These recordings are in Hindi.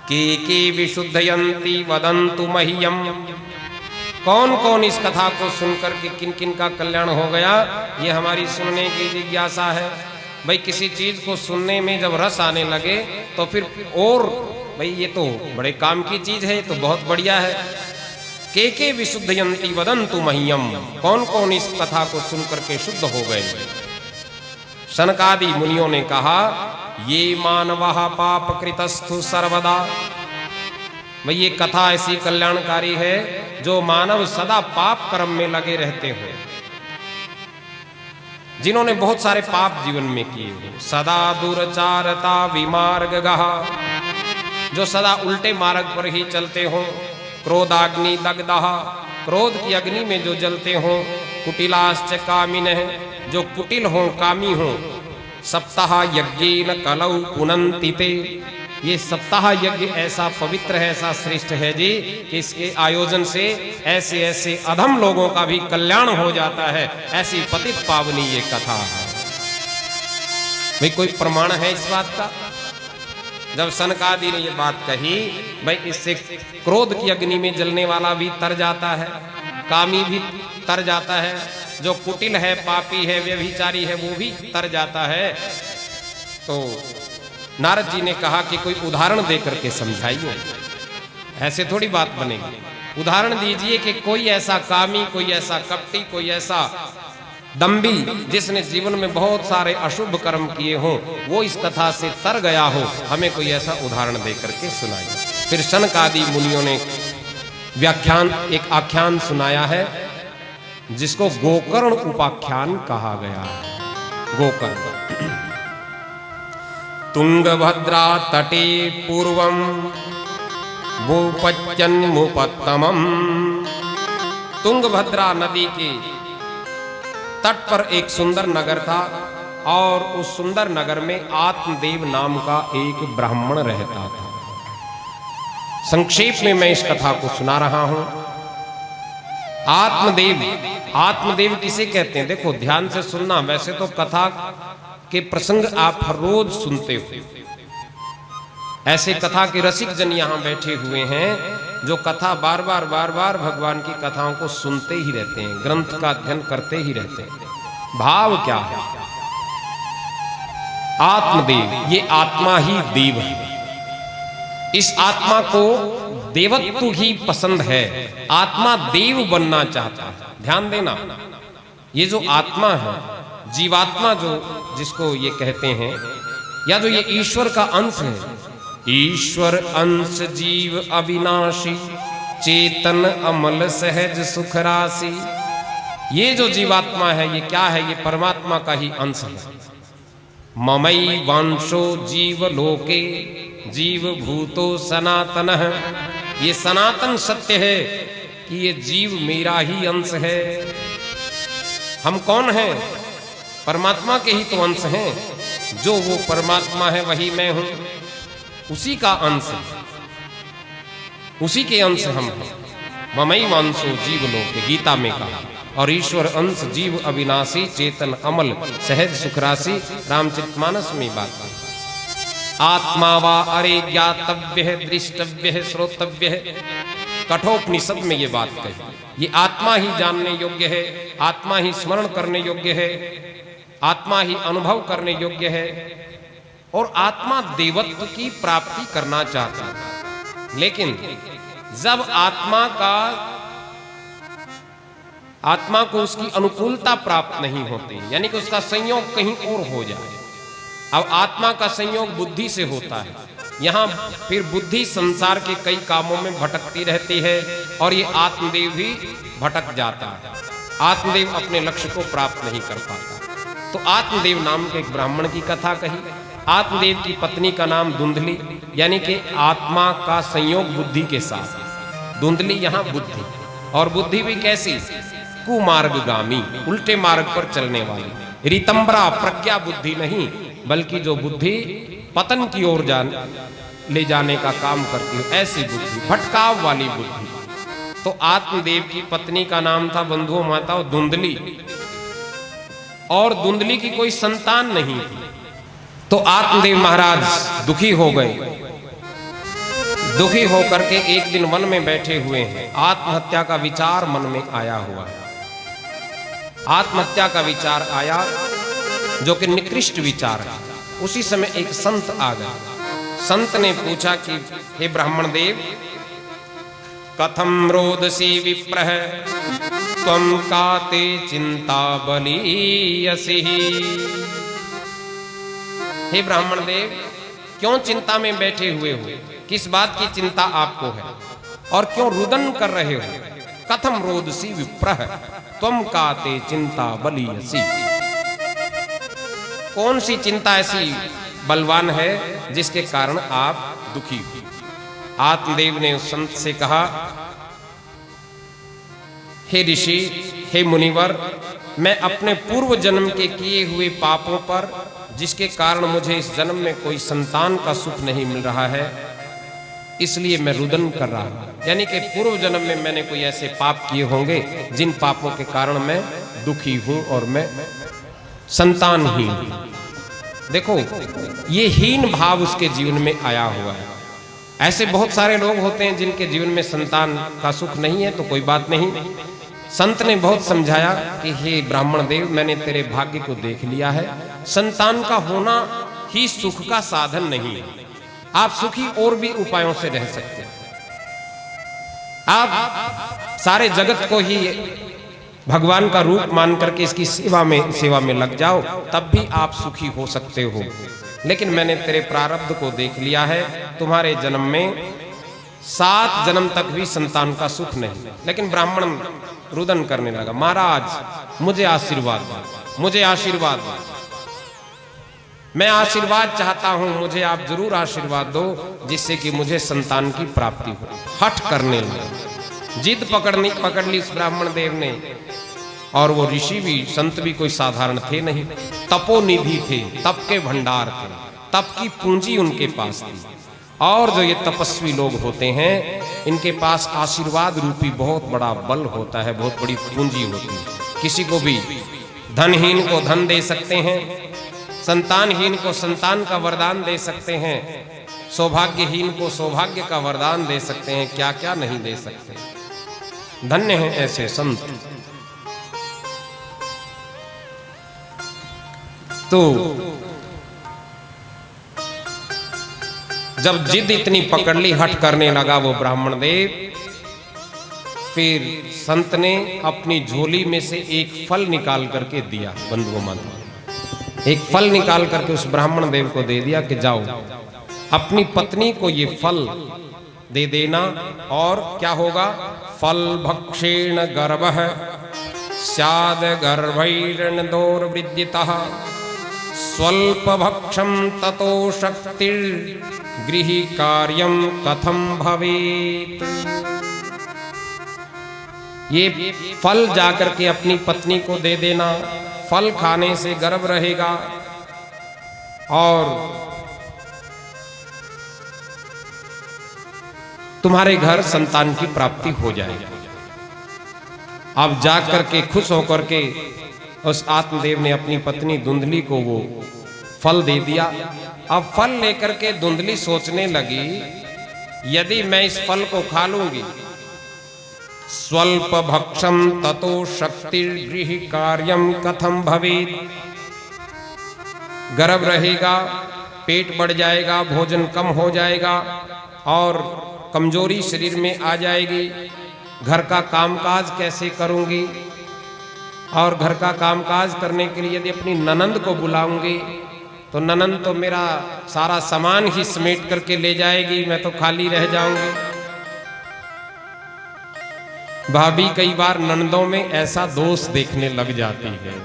के विशुद्धयन्ति वदन्तु मह्यम। कौन कौन इस कथा को सुनकर के किन किन का कल्याण हो गया, ये हमारी सुनने की जिज्ञासा है। भाई किसी चीज को सुनने में जब रस आने लगे तो फिर और भाई ये तो बड़े काम की चीज है, तो बहुत बढ़िया है। के विशुद्धयन्ति वदन्तु मह्यम, कौन कौन इस कथा को सुनकर के शुद्ध हो गए। शनकादि मुनियों ने कहा, ये मानवः पाप कृतस्थु सर्वदा। भाई ये कथा ऐसी कल्याणकारी है जो मानव सदा पाप कर्म में लगे रहते हो, जिन्होंने बहुत सारे पाप जीवन में किए हो। सदा दुर्चारता विमार्गगः, जो सदा उल्टे मार्ग पर ही चलते हो। क्रोधाग्नि दग्धः, क्रोध की अग्नि में जो जलते हो। कुटिलाश्च कामिनः, जो कुटिल हो कामी हो। सप्ताह यज्ञेन कलौ पुनन्ति ते, ये सप्ताह यज्ञ ऐसा पवित्र है, ऐसा श्रेष्ठ है जी कि इसके आयोजन से ऐसे ऐसे अधम लोगों का भी कल्याण हो जाता है। ऐसी पतित पावनी ये कथा है। भाई कोई प्रमाण है इस बात का? जब सनकादि ने ये बात कही, भाई इससे क्रोध की अग्नि में जलने वाला भी तर जाता है, कामी भी तर जाता है, जो कुटिल है, पापी है, व्यभिचारी है, वो भी तर जाता है। तो नारद जी ने कहा कि कोई उदाहरण देकर के समझाइए, ऐसे थोड़ी बात बनेगी। उदाहरण दीजिए कि कोई ऐसा कामी, कोई ऐसा कपटी, कोई ऐसा दंभी जिसने जीवन में बहुत सारे अशुभ कर्म किए हों, वो इस कथा से तर गया हो, हमें कोई ऐसा उदाहरण देकर के सुनाइए। फिर शनकादि मुनियों ने व्याख्यान, एक आख्यान सुनाया है जिसको गोकर्ण उपाख्यान कहा गया है। गोकर्ण। तुंगभद्रा तटे पूर्वम भूपज्जन्मुपत्तमम्। तुंगभद्रा नदी के तट पर एक सुंदर नगर था, और उस सुंदर नगर में आत्मदेव नाम का एक ब्राह्मण रहता था। संक्षेप में मैं इस कथा को सुना रहा हूं। आत्मदेव, आत्मदेव किसे कहते हैं? देखो ध्यान से सुनना। वैसे तो कथा के प्रसंग आप हर रोज सुनते हो, ऐसे कथा के रसिक जन यहां बैठे हुए हैं जो कथा बार बार भगवान की कथाओं को सुनते ही रहते हैं, ग्रंथ का अध्ययन करते ही रहते हैं। भाव क्या है? आत्मदेव, ये आत्मा ही देव है। इस आत्मा को देवत्व ही पसंद है, आत्मा देव बनना चाहता है। ध्यान देना, ये जो आत्मा है, जीवात्मा जो जिसको ये कहते हैं, या जो ये ईश्वर का अंश है, ईश्वर अंश जीव अविनाशी, चेतन अमल सहज सुख राशि। ये जो जीवात्मा है, ये क्या है? ये परमात्मा का ही अंश है। ममई वांशो जीव लोके जीव भूतो सनातनः, ये सनातन सत्य है कि ये जीव मेरा ही अंश है। हम कौन हैं? परमात्मा के ही तो अंश हैं। जो वो परमात्मा है वही मैं हूं, उसी का अंश, उसी के अंश हम हैं। ममई वांशो जीव लोके, गीता में कहा। और ईश्वर अंश जीव अविनाशी, चेतन अमल सहज सुखराशि, रामचरितमानस में बात है। आत्मा वा अरे ज्ञातव्य है, दृष्टव्य है, श्रोतव्य है। कठोपनिषद में ये बात कही। ये आत्मा ही जानने योग्य है, आत्मा ही स्मरण करने योग्य है, आत्मा ही अनुभव करने योग्य है। और आत्मा देवत्व की प्राप्ति करना चाहता है। लेकिन जब आत्मा को उसकी अनुकूलता प्राप्त नहीं होती, यानी कि उसका संयोग कहीं और हो जाए। अब आत्मा का संयोग बुद्धि से होता है। यहां फिर बुद्धि संसार के कई कामों में भटकती रहती है, और ये आत्मदेव भी भटक जाता है। आत्मदेव अपने लक्ष्य को प्राप्त नहीं कर पाता। तो आत्मदेव नाम के एक ब्राह्मण की कथा कही। आत्मदेव की पत्नी का नाम धुंधली, यानी कि आत्मा का संयोग बुद्धि के साथ। धुंधली यहां बुद्धि, और बुद्धि भी कैसी? कुमार्गगामी, उल्टे मार्ग पर चलने वाली। रितंबरा, प्रज्ञा बुद्धि नहीं, बल्कि जो बुद्धि पतन की ओर ले जाने का काम करती हो, ऐसी बुद्धि, भटकाव वाली बुद्धि। तो आत्मदेव की पत्नी का नाम था बंधुओं माता धुंधली, और धुंधली की कोई संतान नहीं थी। तो आत्मदेव महाराज दुखी हो गए। दुखी होकर के एक दिन वन में बैठे हुए हैं, आत्महत्या का विचार मन में आया हुआ है। आत्महत्या का विचार आया जो कि निकृष्ट विचार है। उसी समय एक संत आ गए। संत ने पूछा कि हे ब्राह्मण देव, कथम रोदसी विप्रः त्वं काते चिंता बलीयसि। हे ब्राह्मण देव, क्यों चिंता में बैठे हुए हो? किस बात की चिंता आपको है और क्यों रुदन कर रहे हो? कथम रोदसी विप्रः त्वं काते चिंता बलीयसि। कौन सी चिंता ऐसी बलवान है जिसके कारण आप दुखी हो? आत्मदेव ने उस संत से कहा, हे ऋषि, हे मुनिवर, मैं अपने पूर्व जन्म के किए हुए पापों पर, जिसके कारण मुझे इस जन्म में कोई संतान का सुख नहीं मिल रहा है, इसलिए मैं रुदन कर रहा हूं। यानी कि पूर्व जन्म में मैंने कोई ऐसे पाप किए होंगे जिन पापों के कारण मैं दुखी हूं और मैं संतानहीन हूं। देखो, ये हीन भाव उसके जीवन में आया हुआ है। ऐसे बहुत सारे लोग होते हैं जिनके जीवन में संतान का सुख नहीं है, तो कोई बात नहीं। संत ने बहुत समझाया कि हे ब्राह्मण देव, मैंने तेरे भाग्य को देख लिया है। संतान का होना ही सुख का साधन नहीं है। आप सुखी और भी उपायों से रह सकते हैं। आप सारे जगत को ही भगवान का रूप मान करके इसकी सेवा में लग जाओ, तब भी आप सुखी हो सकते हो। लेकिन मैंने तेरे प्रारब्ध को देख लिया है। तुम्हारे जन्म में 7 जन्म तक भी संतान का सुख नहीं। लेकिन ब्राह्मण रुदन करने लगा, महाराज मुझे आशीर्वाद दो, मुझे आशीर्वाद दो, मैं आशीर्वाद चाहता हूं, मुझे आप जरूर आशीर्वाद दो जिससे कि मुझे संतान की प्राप्ति हो। हठ करने लगा, जिद पकड़ ली इस ब्राह्मण देव ने। और वो ऋषि भी, संत भी कोई साधारण थे नहीं, तपोनिधि थे, तप के भंडार थे, तप की पूंजी उनके पास थी। और जो ये तपस्वी लोग होते हैं, इनके पास आशीर्वाद रूपी बहुत बड़ा बल होता है, बहुत बड़ी पूंजी होती है। किसी को भी, धनहीन को धन दे सकते हैं, संतानहीन को संतान का वरदान दे सकते हैं, सौभाग्यहीन को सौभाग्य का वरदान दे सकते हैं, क्या क्या नहीं दे सकते। धन्य हैं ऐसे संत। तो जब जिद इतनी पकड़ ली, हट करने लगा वो ब्राह्मण देव, फिर संत ने अपनी झोली में से एक फल निकाल करके दिया। बंधुओं माता, एक फल निकाल करके उस ब्राह्मण देव को दे दिया कि जाओ अपनी पत्नी को ये फल दे देना। और क्या होगा? फल भक्षेण गर्भः स्याद गर्भैर्नदोर्वृद्धितः स्वल्प भक्षम ततो शक्तिर गृही कार्यम कथम भवेत्। ये फल जाकर के अपनी पत्नी को दे देना। फल खाने से गर्भ रहेगा और तुम्हारे घर संतान की प्राप्ति हो जाएगी। अब जाकर के खुश होकर के उस आत्मदेव ने अपनी पत्नी धुंधली को वो फल दे दिया। अब फल लेकर के धुंधली सोचने लगी, यदि मैं इस फल को खा लूंगी, स्वल्प भक्षम ततो शक्तिर्गृह कार्यम कथम भवेत्, गर्भ रहेगा, पेट बढ़ जाएगा, भोजन कम हो जाएगा और कमजोरी शरीर में आ जाएगी। घर का कामकाज कैसे करूंगी? और घर का कामकाज करने के लिए यदि अपनी ननंद को बुलाऊंगी तो ननंद तो मेरा सारा सामान ही समेट करके ले जाएगी, मैं तो खाली रह जाऊंगी। भाभी कई बार ननदों में ऐसा दोष देखने लग जाती है,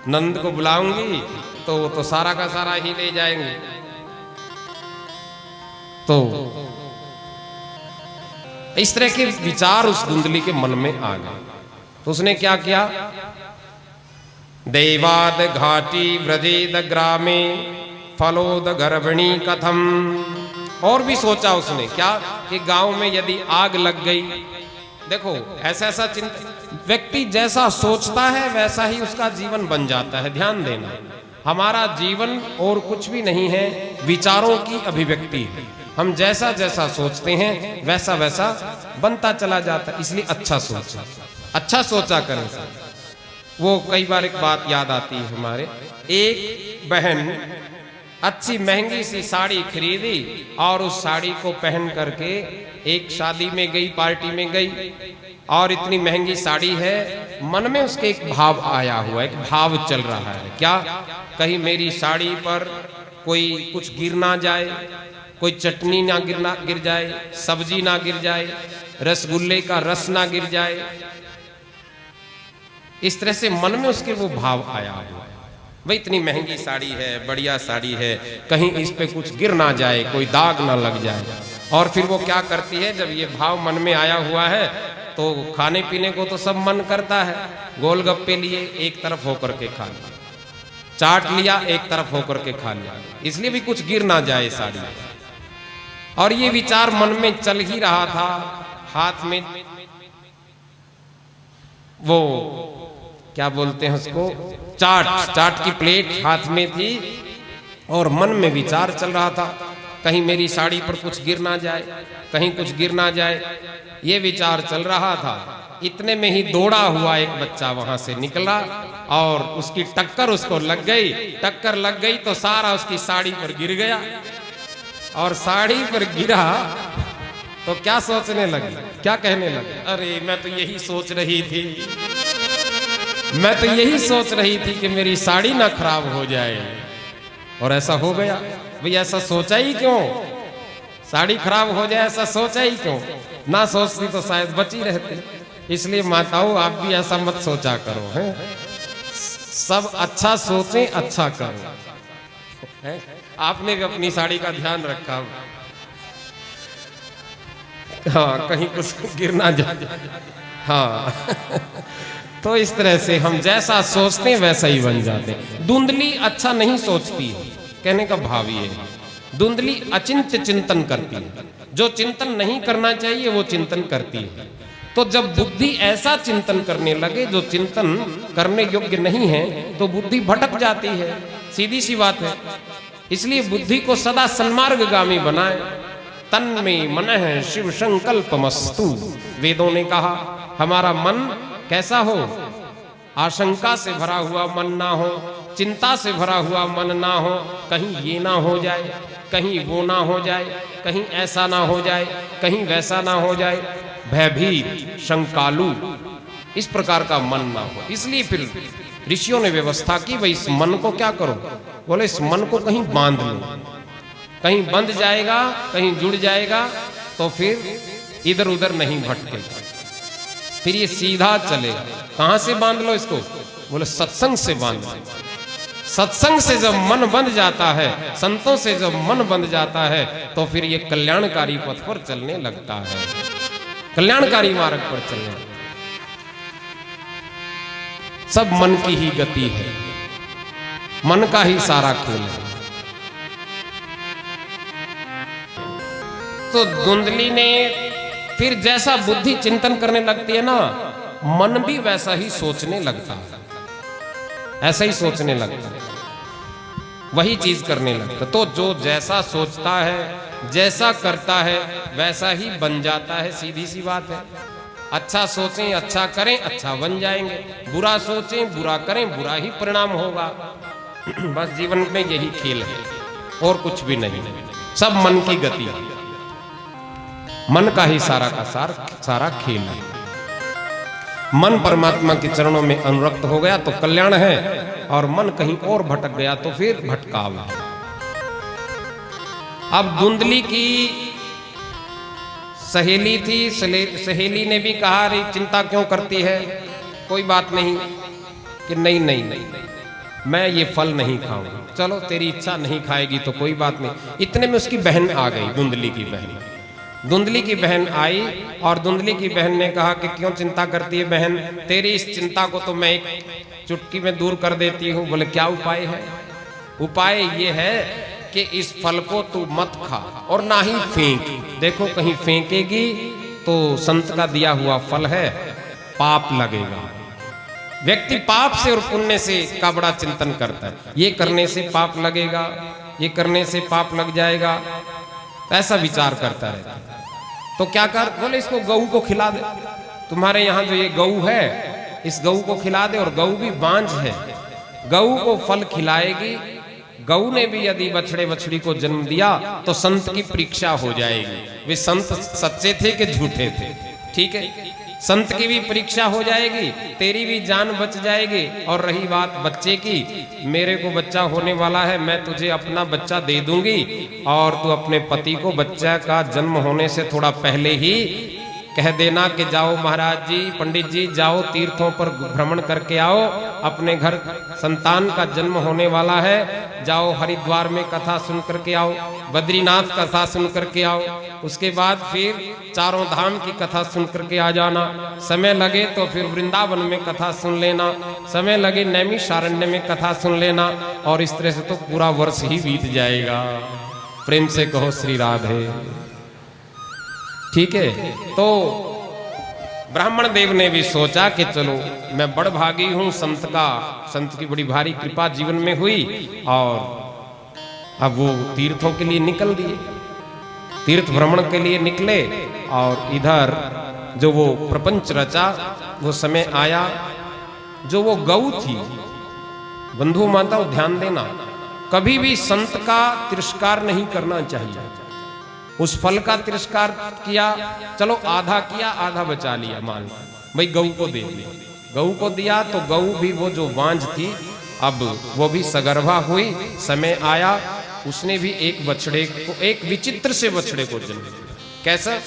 नंद को बुलाऊंगी तो वो तो सारा का सारा ही ले जाएंगे। तो इस तरह के विचार उस धुंधली के मन में आ गए। तो उसने क्या किया? देवाद घाटी व्रजेद ग्रामे फलोद गर्भिणी कथम। और भी सोचा उसने, क्या कि गांव में यदि आग लग गई, देखो ऐसा ऐसा व्यक्ति जैसा सोचता है वैसा ही उसका जीवन बन जाता है। ध्यान देना, हमारा जीवन और कुछ भी नहीं है, विचारों की अभिव्यक्ति है। हम जैसा जैसा सोचते हैं वैसा वैसा बनता चला जाता। इसलिए अच्छा सोचा करें। वो कई बार एक बात याद आती है हमारे, एक बहन अच्छी महंगी सी साड़ी खरीदी और उस साड़ी को पहन करके एक शादी में गई, पार्टी में गई, और इतनी महंगी साड़ी है, मन में उसके एक भाव आया हुआ है, एक भाव चल रहा है, क्या कहीं मेरी साड़ी पर कोई कुछ गिर ना जाए, कोई चटनी ना गिर जाए, सब्जी ना गिर जाए, रसगुल्ले का रस ना गिर जाए। इस तरह से मन में उसके वो भाव आया हुआ है, भाई इतनी महंगी साड़ी है, बढ़िया साड़ी है, कहीं इस पे कुछ गिर ना जाए, कोई दाग ना लग जाए। और फिर वो क्या करती है, जब ये भाव मन में आया हुआ है तो खाने पीने को तो सब मन करता है, गोलगप्पे लिए एक तरफ होकर के खा लिया, चाट लिया एक तरफ होकर के खा लिया, इसलिए भी कुछ गिर ना जाए साड़ी। और ये विचार मन में चल ही रहा था, हाथ में वो क्या बोलते हैं उसको, चाट की प्लेट हाथ में थी और मन में विचार चल रहा था, कहीं मेरी साड़ी पर कुछ गिर ना जाए, कहीं कुछ गिर ना जाए, ये विचार चल रहा था। इतने में ही दौड़ा हुआ एक बच्चा वहां से निकला और उसकी टक्कर उसको लग गई। टक्कर लग गई तो सारा उसकी साड़ी पर गिर गया, और साड़ी पर गिरा तो क्या सोचने लगी, क्या कहने लगी, अरे मैं तो यही सोच रही थी, मैं तो यही सोच रही थी कि मेरी साड़ी ना खराब हो जाए, और ऐसा हो गया। भाई ऐसा सोचा ही क्यों, साड़ी खराब हो जाए ऐसा सोचा ही क्यों, ना सोचती तो शायद बची रहती। इसलिए माताओं आप भी ऐसा मत सोचा करो, हैं? सब अच्छा सोचें, अच्छा करो, है? आपने भी अपनी साड़ी का ध्यान रखा, हाँ कहीं कुछ गिर ना जाए, हाँ तो इस तरह से हम जैसा सोचते हैं वैसा ही बन जाते हैं। धुंधली अच्छा नहीं सोचती है, कहने का भाव ये है, धुंधली अचिंत्य चिंतन करती है, जो चिंतन नहीं करना चाहिए वो चिंतन करती है। तो जब बुद्धि ऐसा चिंतन करने लगे जो चिंतन करने योग्य नहीं है तो बुद्धि भटक जाती है, सीधी सी बात है। इसलिए बुद्धि को सदा सन्मार्गगामी बनाए। तन में मनः शिव संकल्पमस्तु, वेदों ने कहा हमारा मन कैसा हो, आशंका से भरा हुआ मन ना हो, चिंता से भरा हुआ मन ना हो, कहीं ये ना हो जाए, कहीं वो ना हो जाए, कहीं ऐसा ना हो जाए, कहीं वैसा ना हो जाए, भयभीत शंकालु इस प्रकार का मन ना हो। इसलिए फिर ऋषियों ने व्यवस्था की, भाई इस मन को क्या करो, बोले इस मन को कहीं बांध लो, कहीं बंध जाएगा, कहीं जुड़ जाएगा तो फिर इधर उधर नहीं भटकेगा, फिर ये सीधा चलेगा। कहां से बांध लो इसको, बोले सत्संग से बांध लो। सत्संग से जब मन बंध जाता है, संतों से जब मन बंध जाता है तो फिर ये कल्याणकारी पथ पर चलने लगता है, कल्याणकारी मार्ग पर चलने लगता है। सब मन की ही गति है, मन का ही सारा खेल है। तो धुंधली ने फिर जैसा बुद्धि चिंतन करने लगती है ना, मन भी वैसा ही सोचने लगता है, ऐसा ही सोचने लगता है, वही चीज करने लगता है। तो जो जैसा सोचता है, जैसा करता है वैसा ही बन जाता है, सीधी सी बात है। अच्छा सोचें, अच्छा करें, अच्छा बन जाएंगे, बुरा सोचें, बुरा करें, बुरा ही परिणाम होगा। बस जीवन में यही खेल है और कुछ भी नहीं, सब मन की गति है, मन का ही सारा का सारा खेल है। मन परमात्मा के चरणों में अनुरक्त हो गया तो कल्याण है, और मन कहीं और भटक गया तो फिर भटकाव है। अब धुंधली की सहेली थी, सहेली ने भी कहा अरे चिंता क्यों करती है, कोई बात नहीं, कि नहीं नहीं नहीं मैं ये फल नहीं खाऊंगा, चलो तेरी इच्छा नहीं खाएगी तो कोई बात नहीं। इतने में उसकी बहन आ गई, धुंधली की बहन। धुंधली की बहन आई और धुंधली की बहन ने कहा कि क्यों चिंता करती है बहन, तेरी इस चिंता को तो मैं एक चुटकी में दूर कर देती हूँ। बोले क्या उपाय है? उपाय ये है कि इस फल को तू मत खा और ना ही फेंक। देखो कहीं फेंकेगी तो संत का दिया हुआ फल है, पाप लगेगा। व्यक्ति पाप से और पुण्य से का बड़ा चिंतन करता है, ये करने से पाप लगेगा, ये करने से पाप लग जाएगा, ऐसा विचार करता रहता है। तो क्या कर, बोले इसको गऊ को खिला दे, तुम्हारे यहाँ जो ये गऊ है इस गऊ को खिला दे, और गऊ भी बांझ है, गऊ को फल खिलाएगी। गऊ ने भी यदि बछड़े बछड़ी को जन्म दिया तो संत की परीक्षा हो जाएगी, वे संत सच्चे थे कि झूठे थे। ठीक है, संत की भी परीक्षा हो जाएगी, तेरी भी जान बच जाएगी। और रही बात बच्चे की, मेरे को बच्चा होने वाला है, मैं तुझे अपना बच्चा दे दूंगी, और तू अपने पति को बच्चा का जन्म होने से थोड़ा पहले ही कह देना कि जाओ महाराज जी, पंडित जी, जाओ तीर्थों पर भ्रमण करके आओ, अपने घर संतान का जन्म होने वाला है, जाओ हरिद्वार में कथा सुन करके आओ, बद्रीनाथ कथा सुन करके आओ, उसके बाद फिर चारों धाम की कथा सुन करके आ जाना, समय लगे तो फिर वृंदावन में कथा सुन लेना, समय लगे नैमिषारण्य में कथा सुन लेना, और इस तरह से तो पूरा वर्ष ही बीत जाएगा। प्रेम से कहो श्री राधे। ठीक है, तो ब्राह्मण देव ने भी सोचा कि चलो मैं बड़ भागी हूं, संत की बड़ी भारी कृपा जीवन में हुई, और अब वो तीर्थों के लिए निकल दिए, तीर्थ भ्रमण के लिए निकले। और इधर जो वो प्रपंच रचा, वो समय आया, जो वो गऊ थी, बंधु माताओं ध्यान देना, कभी भी संत का तिरस्कार नहीं करना चाहिए। उस फल का तिरस्कार किया, चलो आधा किया, आधा बचा लिया, मान भाई गऊ को दे दिया, गऊ को दिया तो गऊ भी वो जो बांझ थी अब वो भी सगर्भा हुई, समय आया, उसने भी एक बछड़े को, एक विचित्र से बछड़े को जन्म दिया। कैसा?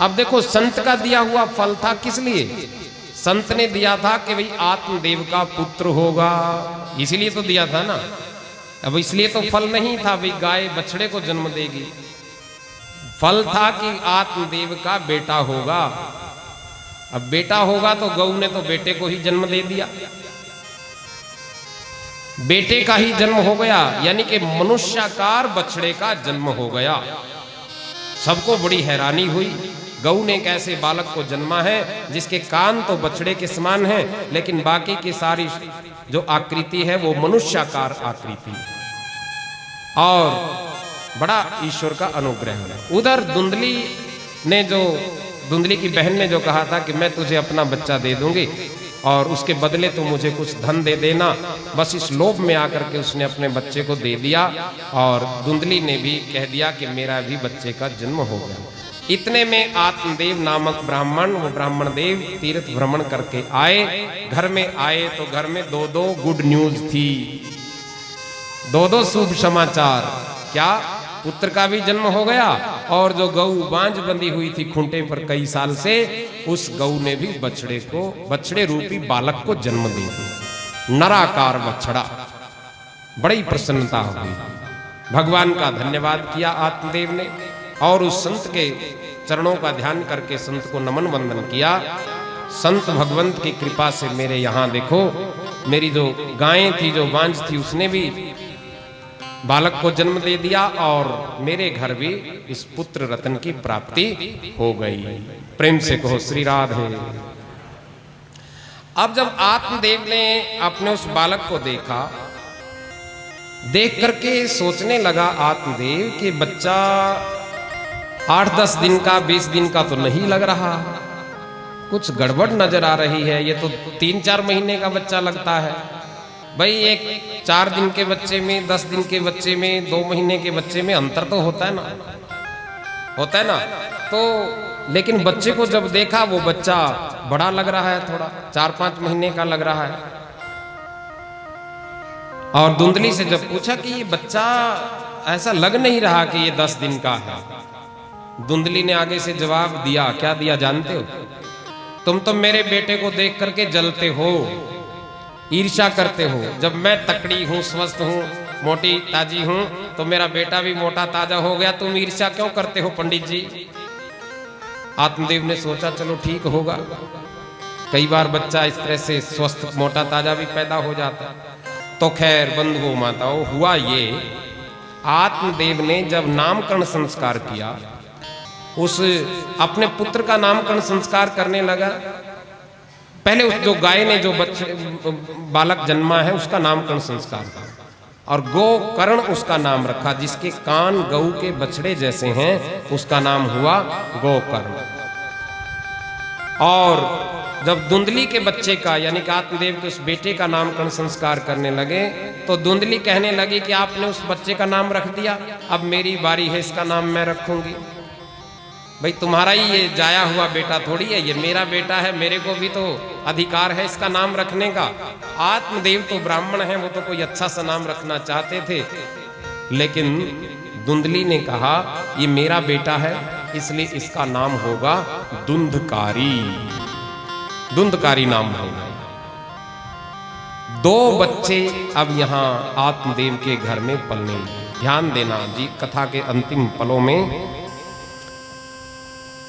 अब देखो, संत का दिया हुआ फल था, किस लिए? संत ने दिया था कि भाई आत्मदेव का पुत्र होगा, इसीलिए तो दिया था ना। अब इसलिए तो फल नहीं था भाई गाय बछड़े को जन्म देगी, फल था कि आत्मदेव का बेटा होगा। अब बेटा होगा तो गऊ ने तो बेटे को ही जन्म दे दिया, बेटे का ही जन्म हो गया, यानी कि मनुष्याकार बछड़े का जन्म हो गया। सबको बड़ी हैरानी हुई, गऊ ने कैसे बालक को जन्मा है जिसके कान तो बछड़े के समान है, लेकिन बाकी की सारी जो आकृति है वो मनुष्याकार आकृति है, और बड़ा ईश्वर का अनुग्रह है। उधर धुंधली की बहन ने जो कहा था कि मैं तुझे अपना बच्चा दे दूंगी और उसके बदले तो मुझे कुछ धन दे देना, बस इस लोभ में आकर के उसने अपने बच्चे को दे दिया, और धुंधली ने भी कह दिया कि मेरा भी बच्चे का जन्म हो गया। इतने में आत्मदेव नामक ब्राह्मण, वो ब्राह्मण देव तीर्थ भ्रमण करके आए, घर में आए तो घर में दो गुड न्यूज थी, दो शुभ समाचार। क्या? पुत्र का भी जन्म हो गया, और जो गऊ बांझ बंधी हुई थी खूंटे पर कई साल से, उस गऊ ने भी बछड़े रूपी बालक को जन्म दे दिया, नराकार बछड़ा। बड़ी प्रसन्नता हो गई, भगवान का धन्यवाद किया आत्मदेव ने, और उस संत के चरणों का ध्यान करके संत को नमन वंदन किया। संत भगवंत की कृपा से मेरे यहाँ देखो, मेरी जो गायें थी जो बांझ थी उसने भी बालक को जन्म दे दिया, और मेरे घर भी इस पुत्र रत्न की प्राप्ति हो गई। प्रेम से कहो श्री राधे। अब जब आत्मदेव ने अपने उस बालक को देखा, देख करके सोचने लगा आत्मदेव कि बच्चा 8-10 दिन का 20 दिन का तो नहीं लग रहा, कुछ गड़बड़ नजर आ रही है, ये तो 3-4 महीने का बच्चा लगता है। भाई एक 4 दिन के बच्चे में, 10 दिन के बच्चे में, 2 महीने के बच्चे में अंतर तो होता है ना, होता है ना। तो लेकिन बच्चे को जब देखा, वो बच्चा बड़ा लग रहा है, थोड़ा 4-5 महीने का लग रहा है। और धुंधली से जब पूछा कि ये बच्चा ऐसा लग नहीं रहा कि ये 10 दिन का है, धुंधली ने आगे से जवाब दिया। क्या दिया जानते हो? तुम तो मेरे बेटे को देख करके जलते हो, ईर्ष्या करते हो। जब मैं तकड़ी हूं, स्वस्थ हूं, मोटी ताजी हूं, तो मेरा बेटा भी मोटा ताजा हो गया, तुम ईर्ष्या क्यों करते हो पंडित जी? आत्मदेव ने सोचा चलो ठीक होगा, कई बार बच्चा इस तरह से स्वस्थ मोटा ताजा भी पैदा हो जाता। तो खैर बंधुओं माताओं, हुआ ये, आत्मदेव ने जब नामकरण संस्कार किया, उस अपने पुत्र का नामकरण संस्कार करने लगा। पहले उस जो गाय ने जो बच्चे बालक जन्मा है उसका नामकरण संस्कार था, और गोकर्ण उसका नाम रखा, जिसके कान गऊ के बछड़े जैसे हैं उसका नाम हुआ गोकर्ण। और जब धुंधली के बच्चे का यानी कि आत्मदेव के उस बेटे का नामकरण संस्कार करने लगे तो धुंधली कहने लगी कि आपने उस बच्चे का नाम रख दिया, अब मेरी बारी है, इसका नाम मैं रखूंगी। भाई तुम्हारा ही ये जाया हुआ बेटा थोड़ी है, ये मेरा बेटा है, मेरे को भी तो अधिकार है इसका नाम रखने का। आत्मदेव तो ब्राह्मण है, वो तो कोई अच्छा सा नाम रखना चाहते थे, लेकिन धुंधली ने कहा ये मेरा बेटा है इसलिए इसका नाम होगा धुंधकारी। धुंधकारी नाम होगा। 2 बच्चे अब यहां आत्मदेव के घर में पलने लगे। ध्यान देना जी, कथा के अंतिम पलों में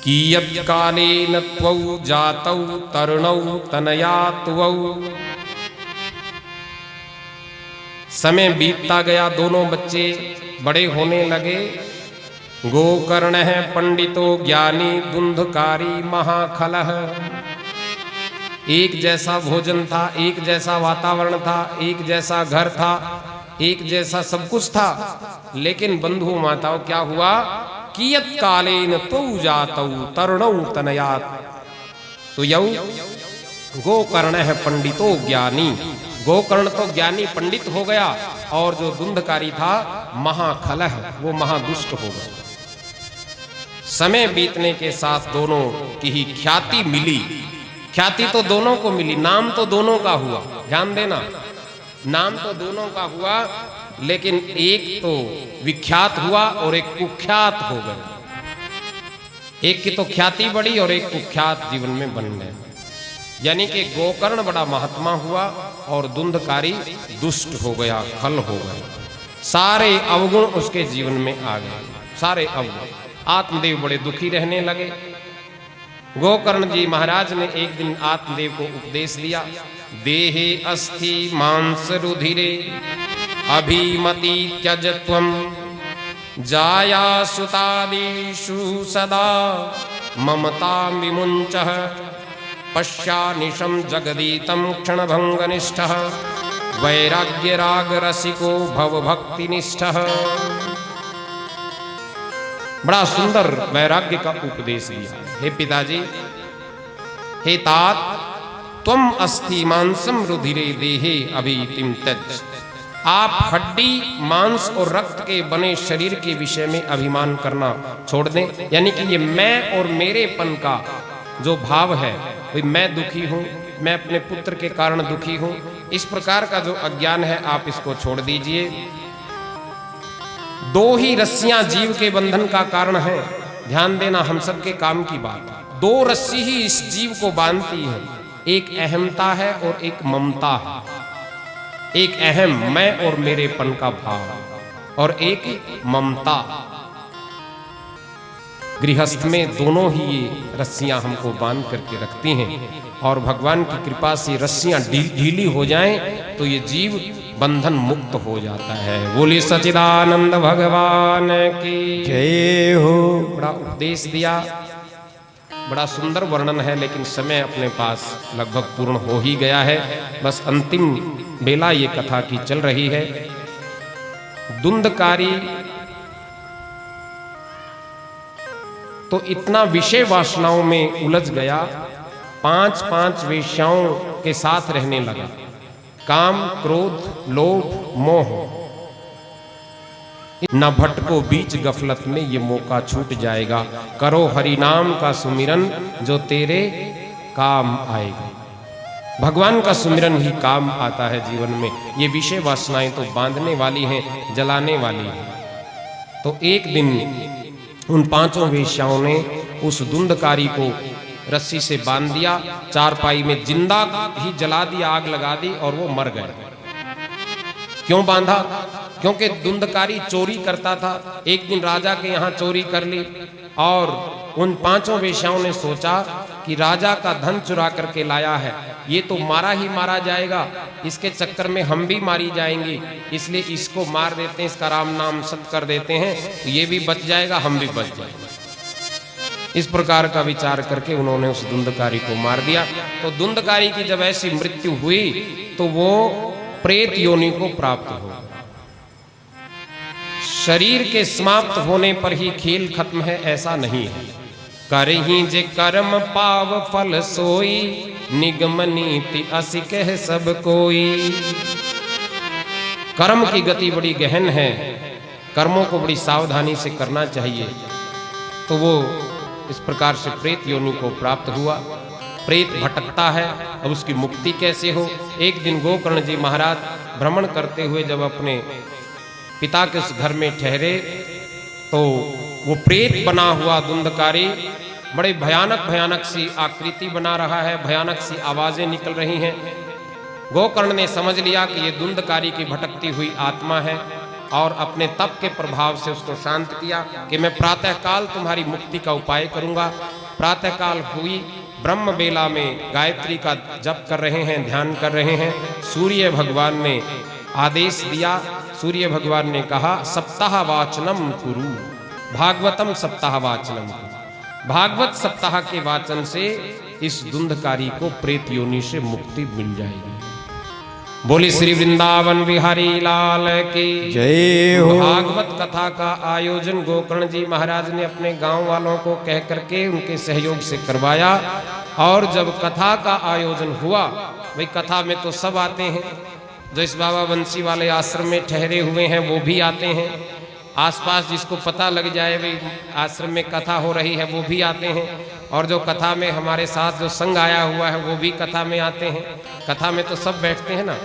कियत् कालेन त्वौ जातौ तरुणौ तनया त्वौ, समय बीतता गया, दोनों बच्चे बड़े होने लगे। गोकर्ण है पंडितो ज्ञानी धुंधकारी महाखलः। एक जैसा भोजन था, एक जैसा वातावरण था, एक जैसा घर था, एक जैसा सब कुछ था, लेकिन बंधु माताओं क्या हुआ? कियत् कालेन तौ जातौ तरुणौ तनयात्, तो यौ गोकर्ण है पंडितो ज्ञानी, गोकर्ण तो ज्ञानी पंडित हो गया, और जो धुंधकारी था महाखलः, वो महादुष्ट हो गया। समय बीतने के साथ दोनों की ही ख्याति मिली। ख्याति तो दोनों को मिली, नाम तो दोनों का हुआ। ध्यान देना, नाम तो दोनों का हुआ, लेकिन एक तो विख्यात हुआ और एक कुख्यात हो गए। एक की तो ख्याति बढ़ी और एक कुख्यात जीवन में बन गए। यानी कि गोकर्ण बड़ा महात्मा हुआ और धुंधकारी दुष्ट हो गया, खल हो गया। सारे अवगुण उसके जीवन में आ गए, सारे अवगुण। आत्मदेव बड़े दुखी रहने लगे। गोकर्ण जी महाराज ने एक दिन आत्मदेव को उपदेश दिया, देहे अस्थि मांस रुधिरे अभिमति त्यज त्वं जाया सुतादिषु सदा ममता विमुञ्चः पश्यानिशं जगदीतं क्षणभंगनिष्ठः वैराग्य राग रसिको भव भक्तिनिष्ठः। बड़ा सुंदर वैराग्य का उपदेश दिया। हे पिताजी, हे तात, त्वम अस्थि मांसम रुधिरे देहे अभितिम त्यज। आप हड्डी मांस और रक्त के बने शरीर के विषय में अभिमान करना छोड़ दें। यानी कि ये मैं और मेरेपन का जो भाव है, भाई मैं दुखी हूं, मैं अपने पुत्र के कारण दुखी हूं, इस प्रकार का जो अज्ञान है आप इसको छोड़ दीजिए। 2 ही रस्सियां जीव के बंधन का कारण है। ध्यान देना, हम सबके काम की बात है। 2 रस्सी ही इस जीव को बांधती है, एक अहमता है और एक ममता है। एक अहम मैं और मेरेपन का भाव और एक ममता। गृहस्थ में दोनों ही ये रस्सियां हमको बांध करके रखती हैं, और भगवान की कृपा से रस्सियां ढीली हो जाएं तो ये जीव बंधन मुक्त हो जाता है। बोले सच्चिदानंद भगवान की जय हो। बड़ा उपदेश दिया, बड़ा सुंदर वर्णन है, लेकिन समय अपने पास लगभग पूर्ण हो ही गया है। बस अंतिम बेला ये कथा की चल रही है। धुंधकारी तो इतना विषय वासनाओं में उलझ गया, 5 वेश्याओं के साथ रहने लगा। काम, क्रोध, लोभ, मोह। न भटको बीच गफलत में, ये मौका छूट जाएगा। करो हरि नाम का सुमिरन, जो तेरे काम आएगा। भगवान का सुमिरन ही काम आता है जीवन में। ये विषय वासनाएं तो बांधने वाली हैं, जलाने वाली हैं। तो एक दिन उन 5 वेश्याओं ने उस धुंधकारी को रस्सी से बांध दिया, चारपाई में जिंदा ही जला दिया, आग लगा दी, और वो मर गए। क्यों बांधा? क्योंकि धुंधकारी चोरी करता था। एक दिन राजा के यहाँ चोरी कर ली, और उन 5 वेश्याओं ने सोचा कि राजा का धन चुरा करके लाया है, ये तो मारा ही मारा जाएगा, इसके चक्कर में हम भी मारी जाएंगी, इसलिए इसको मार देते हैं, इसका राम नाम सत कर देते हैं, तो ये भी बच जाएगा, हम भी बच जाएंगे। इस प्रकार का विचार करके उन्होंने उस धुंधकारी को मार दिया। तो धुंधकारी की जब ऐसी मृत्यु हुई तो वो प्रेत योनि को प्राप्त हो। शरीर के समाप्त होने पर ही खेल खत्म है, ऐसा नहीं है। करही जे कर्म पाव फल सोई, निगम नीति असि कह सब कोई। कर्म की गति बड़ी गहन है, कर्मों को बड़ी सावधानी से करना चाहिए। तो वो इस प्रकार से प्रेत योनि को प्राप्त हुआ। प्रेत भटकता है, अब उसकी मुक्ति कैसे हो। एक दिन गोकर्ण जी महाराज भ्रमण करते हुए जब अपने पिता के उस घर में ठहरे, तो वो प्रेत बना हुआ धुंधकारी बड़े भयानक भयानक सी आकृति बना रहा है, भयानक सी आवाजें निकल रही हैं। गोकर्ण ने समझ लिया कि ये धुंधकारी की भटकती हुई आत्मा है, और अपने तप के प्रभाव से उसको शांत किया कि मैं प्रातःकाल तुम्हारी मुक्ति का उपाय करूंगा। प्रातःकाल हुई, ब्रह्म बेला में गायत्री का जप कर रहे हैं, ध्यान कर रहे हैं। सूर्य भगवान ने आदेश दिया, सूर्य भगवान ने कहा सप्ताह वाचनम कुरु, भागवतम सप्ताह वाचनम कुरु। भागवत सप्ताह के वाचन से इस धुंधकारी को प्रेत योनि से मुक्ति मिल जाएगी। बोली श्री वृंदावन बिहारी लाल की जय हो। भागवत कथा का आयोजन गोकर्ण जी महाराज ने अपने गांव वालों को कह करके उनके सहयोग से करवाया। और जब कथा का आयोजन हुआ, भाई कथा में तो सब आते हैं, जो इस बाबा बंसी वाले आश्रम में ठहरे हुए हैं वो भी आते हैं, आसपास जिसको पता लग जाए भाई आश्रम में कथा हो रही है वो भी आते हैं, और जो कथा में हमारे साथ जो संग आया हुआ है वो भी कथा में आते हैं। कथा में तो सब बैठते हैं ना,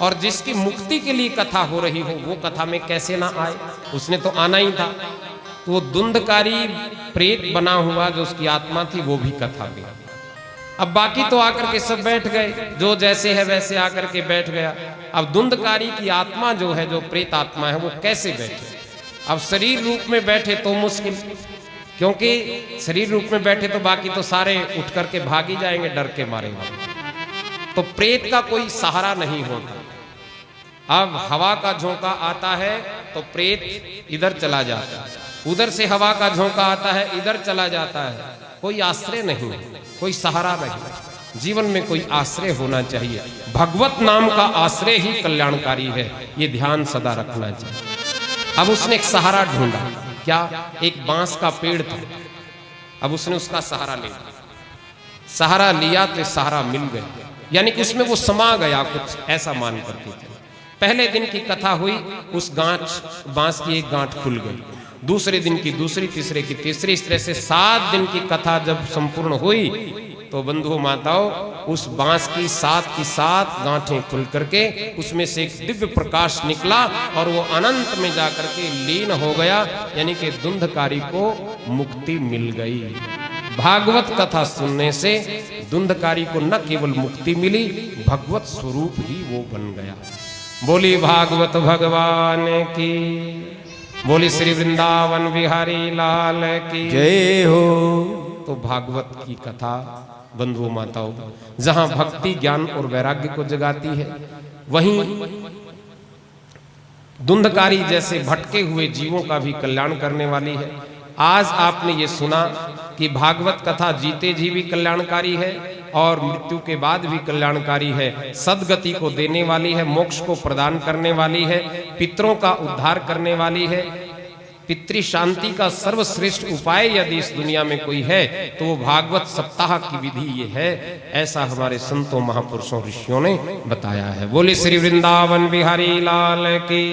और जिसकी मुक्ति के लिए कथा हो रही हो वो कथा में कैसे ना आए, उसने तो आना ही था। तो वो धुंधकारी प्रेत बना हुआ जो उसकी आत्मा थी वो भी कथा में। अब बाकी तो आकर के सब बैठ गए, जो जैसे है वैसे आकर के बैठ गया। अब धुंधकारी की आत्मा जो है, जो प्रेत आत्मा है, वो कैसे बैठे। अब शरीर रूप में बैठे तो मुश्किल, क्योंकि शरीर रूप में बैठे तो बाकी तो सारे उठ करके भाग ही जाएंगे डर के मारे। तो प्रेत का कोई सहारा नहीं होता। अब हवा का झोंका आता है तो प्रेत इधर चला जाता है, उधर से हवा का झोंका आता है इधर चला जाता है। कोई आश्रय नहीं, कोई सहारा नहीं। जीवन में कोई आश्रय होना चाहिए। भगवत नाम का आश्रय ही कल्याणकारी है, ये ध्यान सदा रखना चाहिए। अब उसने एक सहारा ढूंढा, क्या? एक बांस का पेड़ था। अब उसने उसका सहारा लिया, सहारा लिया तो सहारा मिल गया, यानी कि उसमें वो समा गया, कुछ ऐसा मान करके थे। पहले दिन की कथा हुई, उस बांस की एक गांठ खुल गई, दूसरे दिन की दूसरी, तीसरे की तीसरी, इस तरह से 7 दिन की कथा जब संपूर्ण हुई तो बंधुओं माताओं उस बांस की 7 की 7 गांठें खुल करके उसमें से एक दिव्य प्रकाश निकला और वो अनंत में जाकर के लीन हो गया, यानी कि धुंधकारी को मुक्ति मिल गई। भागवत कथा सुनने से धुंधकारी को न केवल मुक्ति मिली, भगवत स्वरूप ही वो बन गया। बोली भागवत भगवान की, बोली श्री वृंदावन बिहारी लाल की जय हो। तो भागवत की कथा बंधुओं माताओं जहां भक्ति, ज्ञान और वैराग्य को जगाती है, वहीं धुंधकारी जैसे भटके हुए जीवों का भी कल्याण करने वाली है। आज आपने ये सुना कि भागवत कथा जीते जी भी कल्याणकारी है और मृत्यु के बाद भी कल्याणकारी है, सद्गति को देने वाली है, मोक्ष को प्रदान करने वाली है, पितरों का उद्धार करने वाली है। पितृ शांति का सर्वश्रेष्ठ उपाय यदि इस दुनिया में कोई है तो वो भागवत सप्ताह की विधि ये है, ऐसा हमारे संतों, महापुरुषों, ऋषियों ने बताया है। बोले श्री वृंदावन बिहारी लाल की।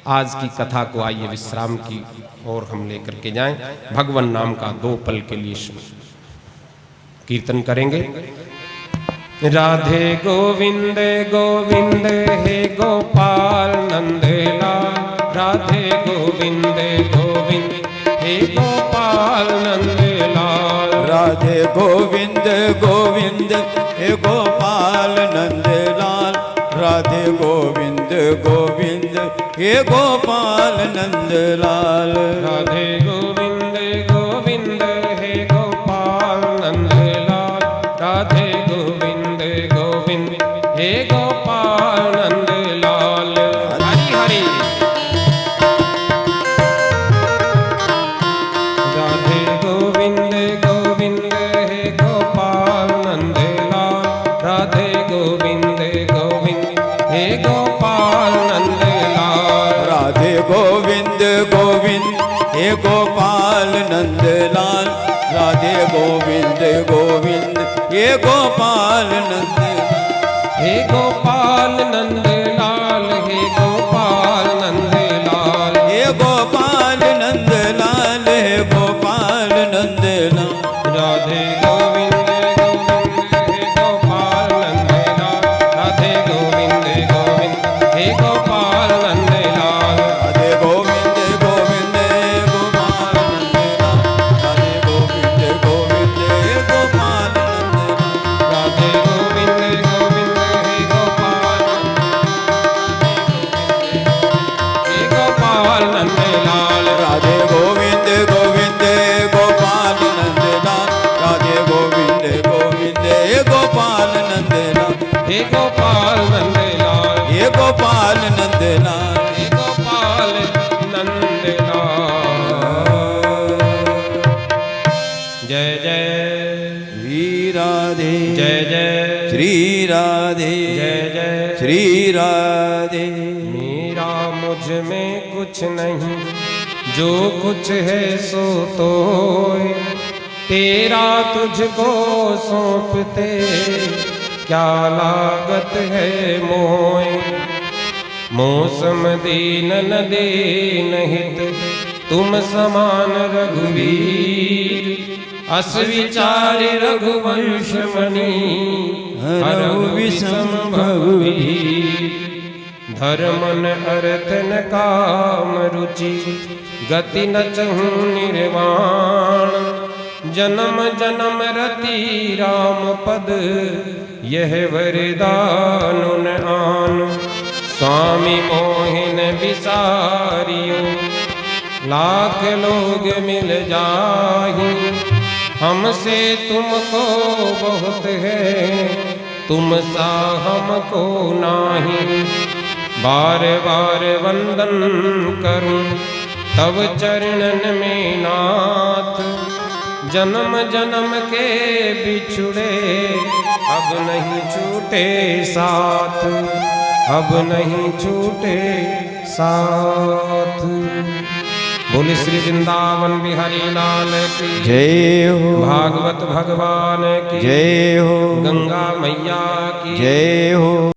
आज की कथा को आइए विश्राम की और हम लेकर के जाएं। भगवान नाम का 2 पल के लिए कीर्तन करेंगे। राधे गोविंद गोविंद हे गोपाल नंदलाल, राधे गोविंद गोविंद हे गोपाल नंदलाल, राधे गोविंद गोविंद हे गोपाल नंदलाल, राधे गोविंद गोविंद हे गोपाल नंदलाल, राधे गोविंद गोविंद हे गोपाल नंदलाल, राधे गोविंद गोविंद हे गोपाल नंदलाल। हरि हरि। राधे गोविंद गोविंद हे गोपाल नंदलाल, राधे गोविंद गोविंद हे गोपाल नंदलाल, राधे गोविंद लाल राधे गोविंद गोविंद हे गोपाल नंद हे गोपाल नंद लाल, हे गोपाल नंद लाल, हे गोपाल नंद लाल हे गोपाल नंद लाल राधे गोविंद गोविंद हे गोपाल नंद लाल, राधे गोविंद गोविंद हे गोपाल नंद लाल, राधे गोविंद गोविंद गोपाल नंद लाल राधे गोविंद गोविंद गोपाल नंद लाल राधे गोविंद गोविंद हे गोपाल हे गोपाल नंद लाल, राधे गोविंद गोविंद गोपाल नंद लाल राधे गोविंद गोविंद गोपाल नंद लाल हे गोपाल नंद लाल, हे गोपाल नंद लाल हे गोपाल नंद लाल। जय जय श्री राधे जय जय श्री राधे जय जय श्री राधे मेरा मुझ में कुछ नहीं, जो कुछ है सो तो तेरा तुझको सौंपते, क्या लागत है मोय। मौसम दीन न दीन हित तुम समान रघुवीर, अस विचारि रघुवंश मणि हरहु विषम भवभीर। धर्म न अर्थ न काम रुचि गति न चहु निर्वाण, जन्म जन्म रति राम पद यह वरदान न आन। स्वामी मोहिन बिसारियो लाख लोग मिल जाहि, हमसे तुमको बहुत है तुम सा हमको नाही। बार बार वंदन करूं तब चरणन में नाथ, जन्म जन्म के बिछुड़े अब नहीं छूटे साथ, अब नहीं छूटे साथ। बोले श्री वृंदावन बिहारी लाल की जय हो भागवत भगवान की जय हो गंगा मैया की जय हो।